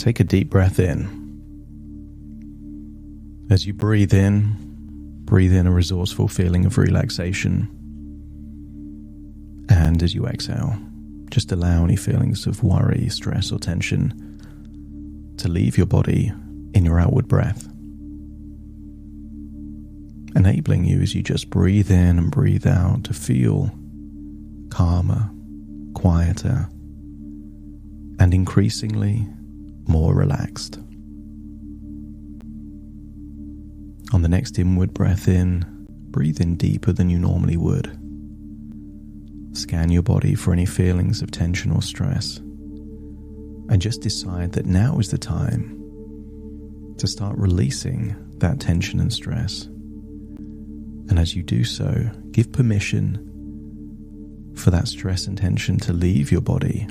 Take a deep breath in. As you breathe in a resourceful feeling of relaxation. And as you exhale, just allow any feelings of worry, stress, or tension to leave your body in your outward breath. Enabling you as you just breathe in and breathe out to feel calmer, quieter, and increasingly more relaxed. On the next inward breath in, breathe in deeper than you normally would. Scan your body for any feelings of tension or stress, and just decide that now is the time to start releasing that tension and stress. And as you do so, give permission for that stress and tension to leave your body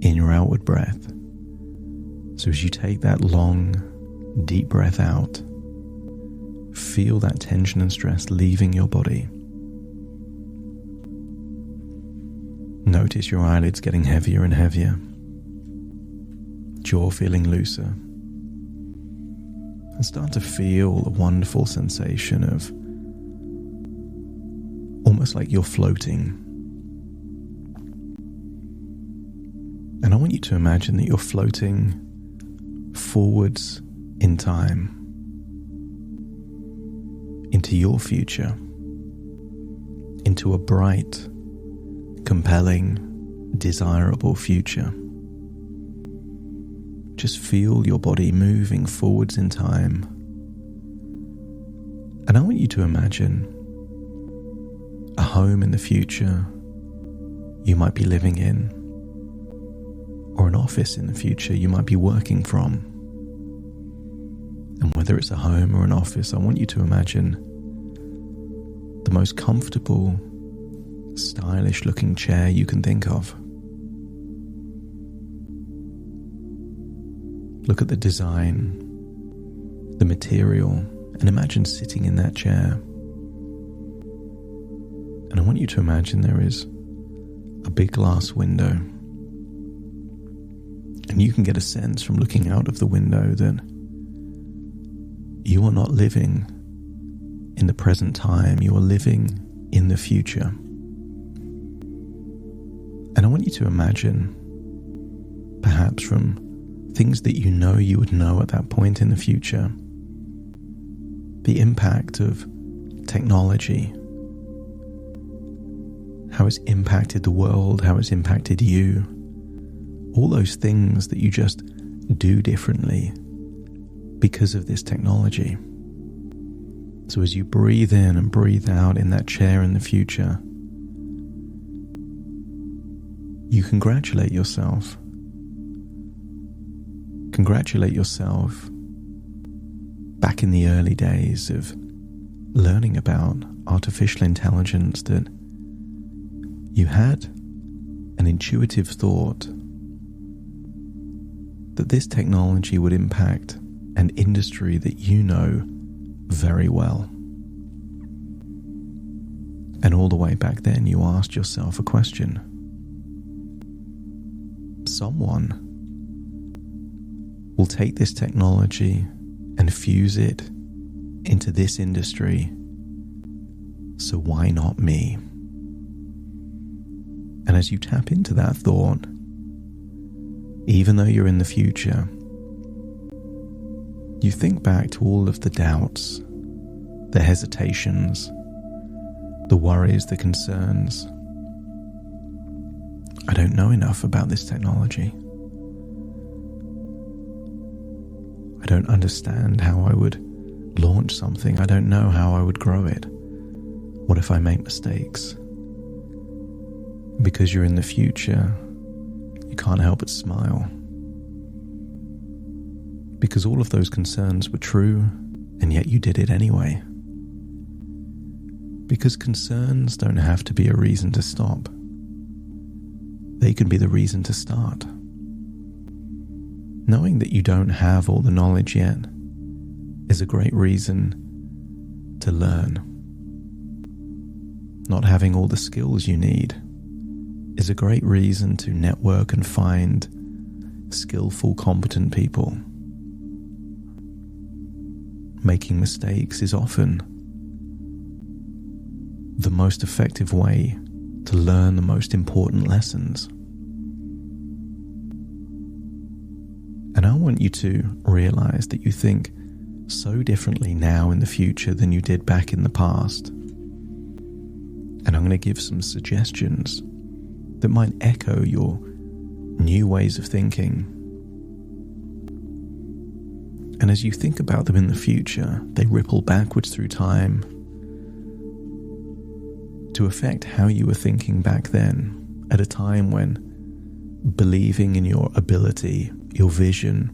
in your outward breath. So as you take that long, deep breath out, feel that tension and stress leaving your body. Notice your eyelids getting heavier and heavier, jaw feeling looser, and start to feel a wonderful sensation of almost like you're floating. And I want you to imagine that you're floating forwards in time into your future, into a bright, compelling, desirable future. Just feel your body moving forwards in time. And I want you to imagine a home in the future you might be living in, or an office in the future you might be working from. And whether it's a home or an office, I want you to imagine the most comfortable, stylish looking chair you can think of. Look at the design, the material, and imagine sitting in that chair. And I want you to imagine there is a big glass window. And you can get a sense from looking out of the window that you are not living in the present time, you are living in the future. And I want you to imagine, perhaps from things that you know you would know at that point in the future, the impact of technology, how it's impacted the world, how it's impacted you, all those things that you just do differently because of this technology. So as you breathe in and breathe out in that chair in the future, you congratulate yourself. Congratulate yourself back in the early days of learning about artificial intelligence, that you had an intuitive thought that this technology would impact an industry that you know very well. And all the way back then you asked yourself a question. Someone will take this technology and fuse it into this industry, so why not me? And as you tap into that thought, even though you're in the future, you think back to all of the doubts, the hesitations, the worries, the concerns. I don't know enough about this technology. I don't understand how I would launch something. I don't know how I would grow it. What if I make mistakes? Because you're in the future, you can't help but smile. Because all of those concerns were true, and yet you did it anyway. Because concerns don't have to be a reason to stop. They can be the reason to start. Knowing that you don't have all the knowledge yet is a great reason to learn. Not having all the skills you need is a great reason to network and find skillful, competent people. Making mistakes is often the most effective way to learn the most important lessons. And I want you to realize that you think so differently now in the future than you did back in the past. And I'm going to give some suggestions that might echo your new ways of thinking. And as you think about them in the future, they ripple backwards through time to affect how you were thinking back then, at a time when believing in your ability, your vision,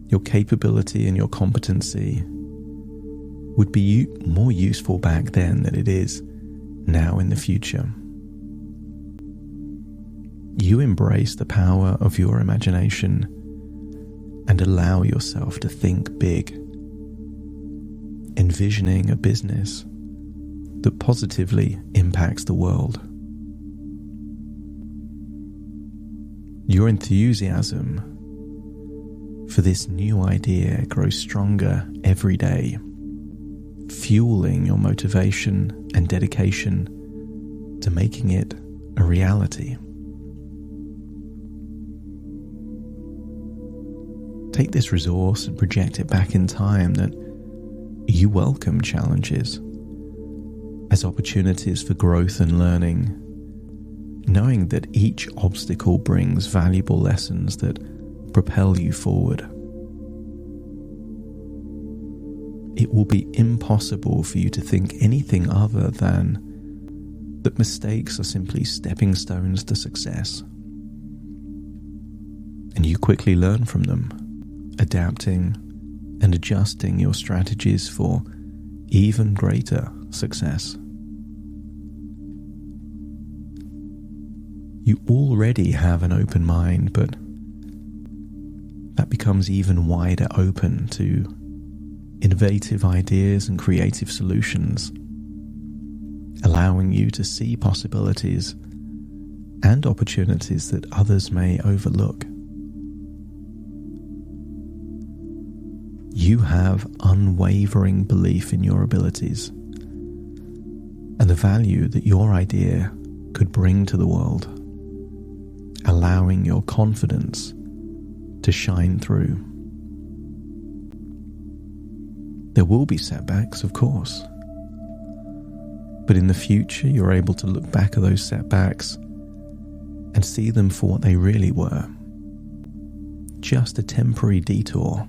your capability and your competency would be more useful back then than it is now in the future. You embrace the power of your imagination and allow yourself to think big, envisioning a business that positively impacts the world. Your enthusiasm for this new idea grows stronger every day, fueling your motivation and dedication to making it a reality. Take this resource and project it back in time that you welcome challenges as opportunities for growth and learning, knowing that each obstacle brings valuable lessons that propel you forward. It will be impossible for you to think anything other than that mistakes are simply stepping stones to success. And you quickly learn from them, adapting and adjusting your strategies for even greater success. You already have an open mind, but that becomes even wider open to innovative ideas and creative solutions, allowing you to see possibilities and opportunities that others may overlook. You have unwavering belief in your abilities and the value that your idea could bring to the world, allowing your confidence to shine through. There will be setbacks, of course, but in the future you're able to look back at those setbacks and see them for what they really were. Just a temporary detour,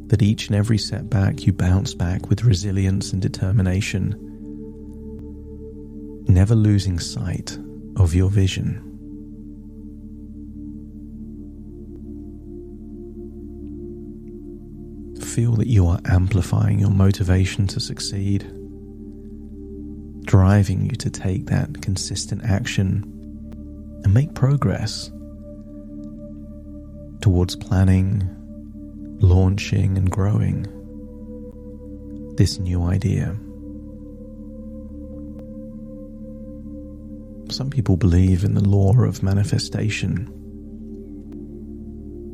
that each and every setback you bounce back with resilience and determination, never losing sight of your vision. Feel that you are amplifying your motivation to succeed, driving you to take that consistent action and make progress towards planning, launching and growing this new idea. Some people believe in the law of manifestation,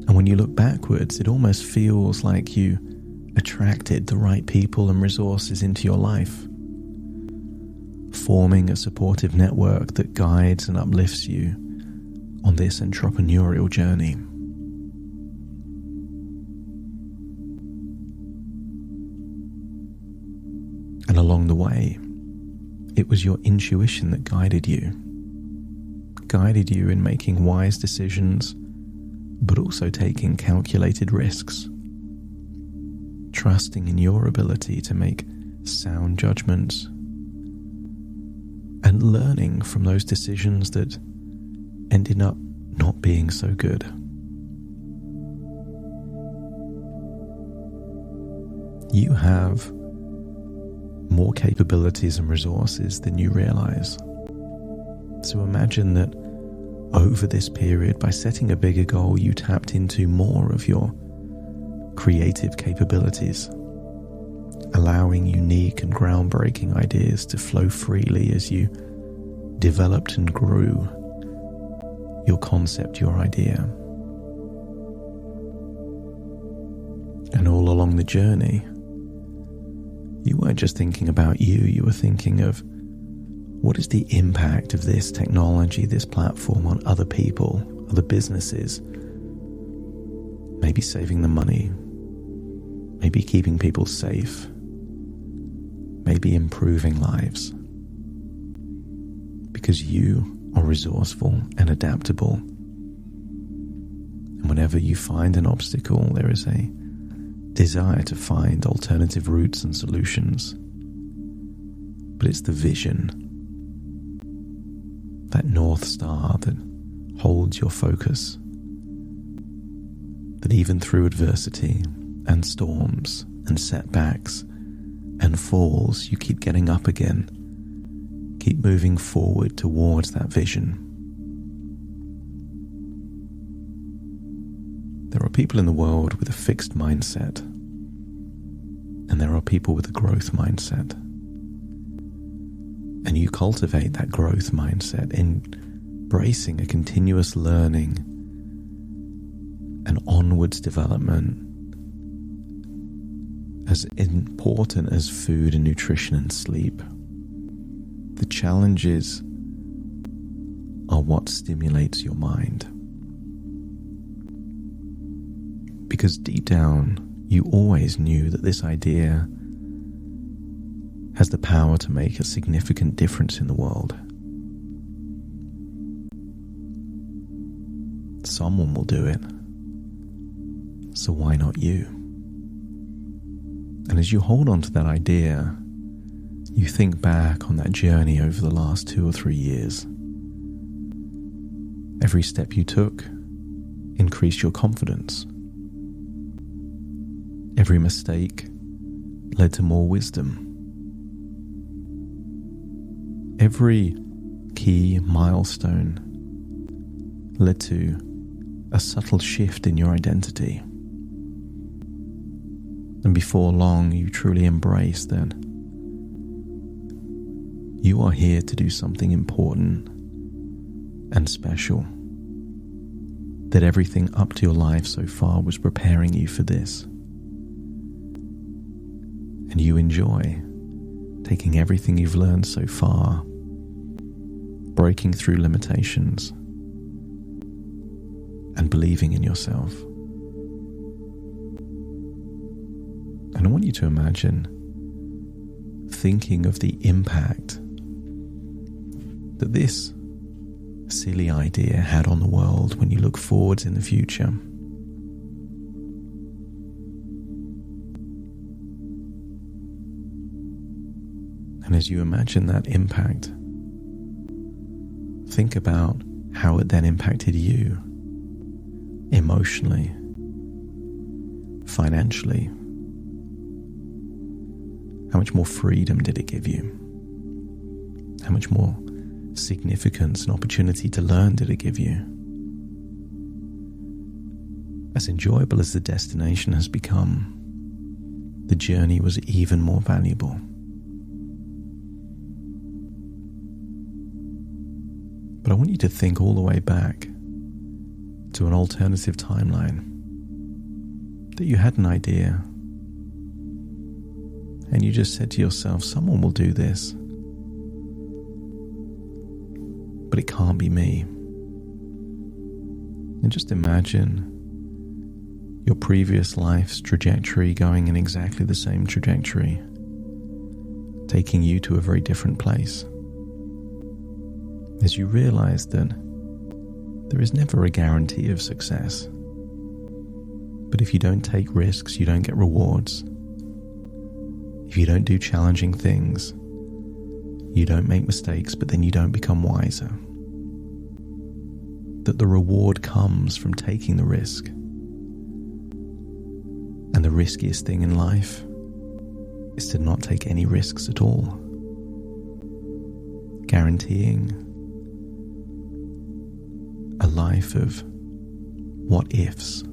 and when you look backwards, it almost feels like you attracted the right people and resources into your life, forming a supportive network that guides and uplifts you on this entrepreneurial journey. And along the way, it was your intuition that guided you in making wise decisions, but also taking calculated risks, trusting in your ability to make sound judgments, and learning from those decisions that ended up not being so good. You have more capabilities and resources than you realize. So imagine that over this period, by setting a bigger goal, you tapped into more of your creative capabilities, allowing unique and groundbreaking ideas to flow freely as you developed and grew your concept, your idea. And all along the journey, you weren't just thinking about you were thinking of what is the impact of this technology, this platform on other people, other businesses, maybe saving them money, maybe keeping people safe, maybe improving lives. Because you are resourceful and adaptable. And whenever you find an obstacle, there is a desire to find alternative routes and solutions. But it's the vision, that North Star that holds your focus, that even through adversity and storms and setbacks and falls, you keep getting up again, keep moving forward towards that vision. There are people in the world with a fixed mindset, and there are people with a growth mindset. And you cultivate that growth mindset, embracing a continuous learning and onwards development, as important as food and nutrition and sleep. The challenges are what stimulates your mind. Because deep down, you always knew that this idea has the power to make a significant difference in the world. Someone will do it, so why not you? And as you hold on to that idea, you think back on that journey over the last 2 or 3 years. Every step you took increased your confidence. Every mistake led to more wisdom. Every key milestone led to a subtle shift in your identity. And before long, you truly embrace that you are here to do something important and special. That everything up to your life so far was preparing you for this. And you enjoy taking everything you've learned so far, breaking through limitations, and believing in yourself. And I want you to imagine thinking of the impact that this silly idea had on the world when you look forwards in the future. And as you imagine that impact, think about how it then impacted you emotionally, financially. How much more freedom did it give you? How much more significance and opportunity to learn did it give you? As enjoyable as the destination has become, the journey was even more valuable. But I want you to think all the way back to an alternative timeline, that you had an idea and you just said to yourself, someone will do this, but it can't be me. And just imagine your previous life's trajectory going in exactly the same trajectory, taking you to a very different place. As you realize that there is never a guarantee of success. But if you don't take risks, you don't get rewards. If you don't do challenging things, you don't make mistakes, but then you don't become wiser. That the reward comes from taking the risk. And the riskiest thing in life is to not take any risks at all. Guaranteeing a life of what-ifs,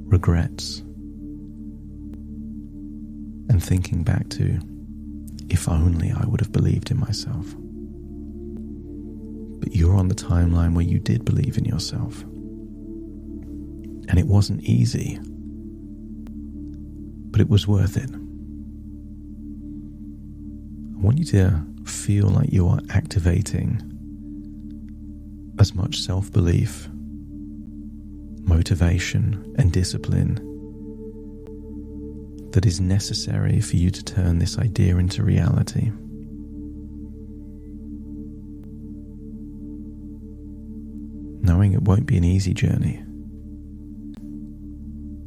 regrets, and thinking back to, if only I would have believed in myself. But you're on the timeline where you did believe in yourself. And it wasn't easy, but it was worth it. I want you to feel like you are activating as much self-belief, motivation, and discipline that is necessary for you to turn this idea into reality. Knowing it won't be an easy journey,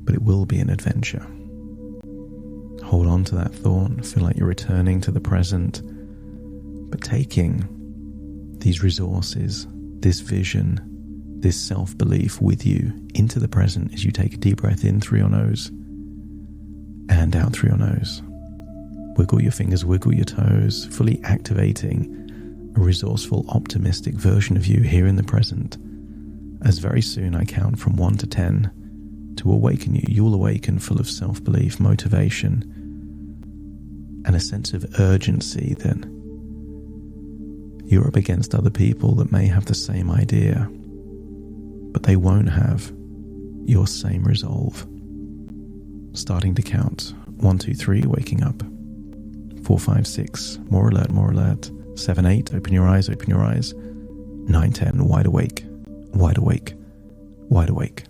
but it will be an adventure. Hold on to that thought, feel like you're returning to the present, but taking these resources, this vision, this self-belief with you into the present as you take a deep breath in through your nose and out through your nose. Wiggle your fingers, wiggle your toes, fully activating a resourceful, optimistic version of you here in the present. As very soon I count from 1 to 10 to awaken you. You'll awaken full of self-belief, motivation, and a sense of urgency that you're up against other people that may have the same idea, but they won't have your same resolve. Starting to count. 1, 2, 3, waking up. 4, 5, 6, more alert, more alert. 7, 8, open your eyes, open your eyes. 9, 10, wide awake, wide awake, wide awake.